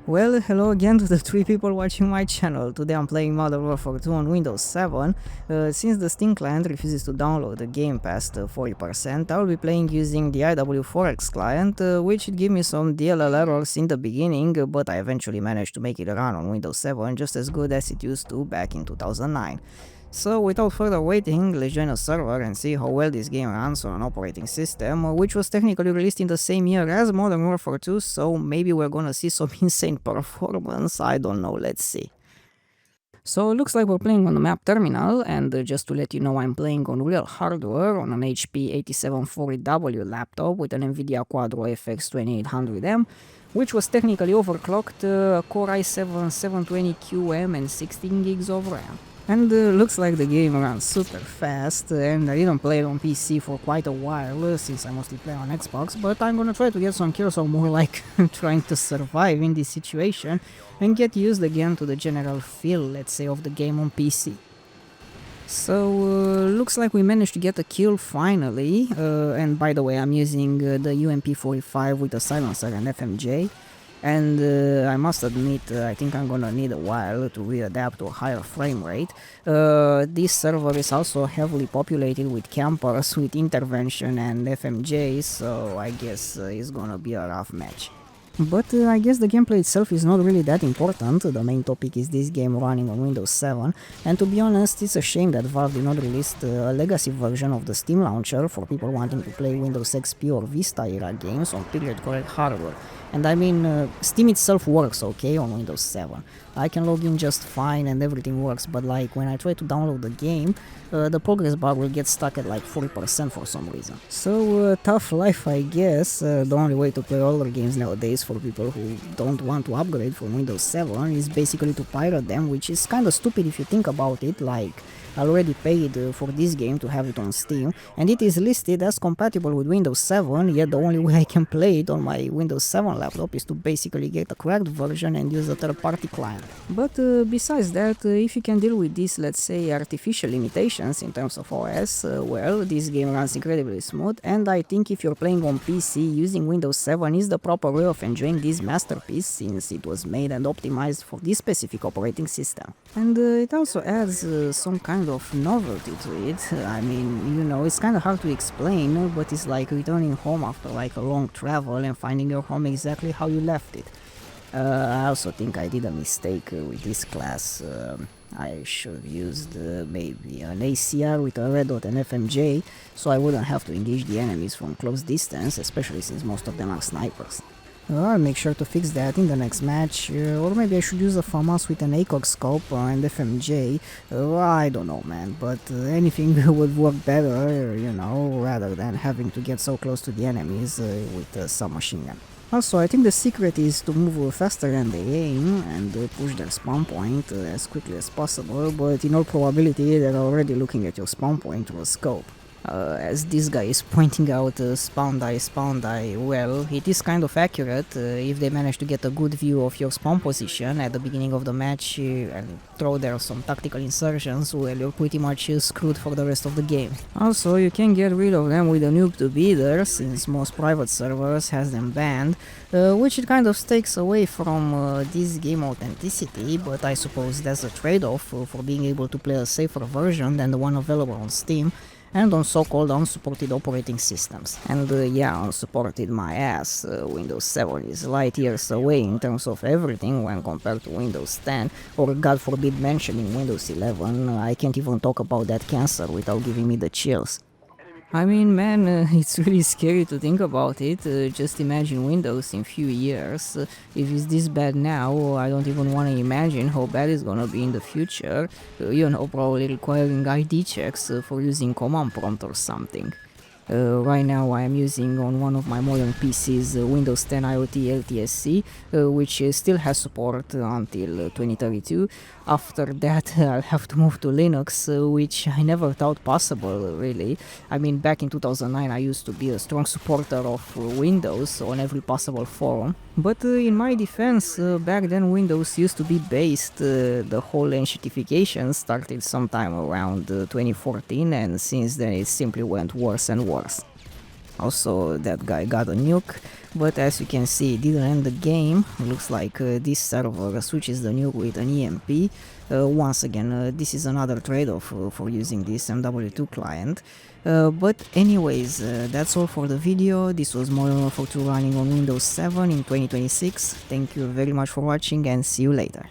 Well, hello again to the 3 people watching my channel. Today I'm playing MW2 on Windows 7. Since the Steam client refuses to download the game past 40%, I will be playing using the IW4X client, which gave me some DLL errors in the beginning, but I eventually managed to make it run on Windows 7 just as good as it used to back in 2009. So without further waiting, let's join a server and see how well this game runs on an operating system, which was technically released in the same year as Modern Warfare 2, so maybe we're gonna see some insane performance, I don't know, let's see. So it looks like we're playing on the map terminal, and just to let you know, I'm playing on real hardware on an HP 8740W laptop with an NVIDIA Quadro FX 2800M, which was technically overclocked, Core i7 720QM and 16 gigs of RAM. And looks like the game runs super fast, and I didn't play it on PC for quite a while, since I mostly play on Xbox, but I'm gonna try to get some kills, or more like trying to survive in this situation, and get used again to the general feel, let's say, of the game on PC. So, looks like we managed to get a kill finally, and by the way, I'm using the UMP45 with a silencer and FMJ. And I must admit, I think I'm gonna need a while to readapt to a higher frame rate. This server is also heavily populated with campers with intervention and FMJs, so I guess it's gonna be a rough match. But I guess the gameplay itself is not really that important. The main topic is this game running on Windows 7, and to be honest, it's a shame that Valve did not release a legacy version of the Steam launcher for people wanting to play Windows XP or Vista era games on period correct hardware. And I mean, Steam itself works okay on Windows 7. I can log in just fine and everything works, but like when I try to download the game, the progress bar will get stuck at like 40% for some reason. So tough life, I guess. The only way to play older games nowadays for people who don't want to upgrade from Windows 7 is basically to pirate them, which is kinda stupid if you think about it. Like, I already paid for this game to have it on Steam, and it is listed as compatible with Windows 7, yet the only way I can play it on my Windows 7 laptop is to basically get a cracked version and use a third-party client. But besides that, if you can deal with these, let's say, artificial limitations in terms of OS, well, this game runs incredibly smooth, and I think if you're playing on PC, using Windows 7 is the proper way of enjoying this masterpiece, since it was made and optimized for this specific operating system. And it also adds some kind of novelty to it. I mean, you know, it's kind of hard to explain, but it's like returning home after like a long travel and finding your home exactly how you left it. I also think I did a mistake with this class. I should have used maybe an ACR with a red dot and FMJ, so I wouldn't have to engage the enemies from close distance, especially since most of them are snipers. I'll make sure to fix that in the next match, or maybe I should use a FAMAS with an ACOG scope and FMJ, I don't know, man, but anything would work better, you know, rather than having to get so close to the enemies with a submachine gun. Also, I think the secret is to move faster than they aim and push their spawn point as quickly as possible, but in all probability they're already looking at your spawn point through a scope. As this guy is pointing out spawn die, well, it is kind of accurate if they manage to get a good view of your spawn position at the beginning of the match and throw there some tactical insertions, well, you're pretty much screwed for the rest of the game. Also, you can get rid of them with a noob to be there, since most private servers has them banned, which it kind of takes away from this game authenticity, but I suppose that's a trade-off for being able to play a safer version than the one available on Steam, and on so-called unsupported operating systems. And yeah, unsupported my ass, Windows 7 is light years away in terms of everything when compared to Windows 10, or god forbid mentioning Windows 11, I can't even talk about that cancer without giving me the chills. I mean, man, it's really scary to think about it. Just imagine Windows in few years. If it's this bad now, I don't even want to imagine how bad it's gonna be in the future. You know, probably requiring ID checks for using command prompt or something. Right now I am using on one of my modern PCs Windows 10 IoT LTSC, which still has support until 2032. After that I'll have to move to Linux, which I never thought possible, really. I mean, back in 2009 I used to be a strong supporter of Windows on every possible forum. But in my defense, back then Windows used to be based, the whole enshittification started sometime around 2014, and since then it simply went worse and worse. Also, that guy got a nuke, but as you can see, it didn't end the game. It looks like this server switches the nuke with an EMP. Once again, this is another trade-off for using this MW2 client. But anyways, that's all for the video. This was Modern Warfare 2 running on Windows 7 in 2026. Thank you very much for watching and see you later.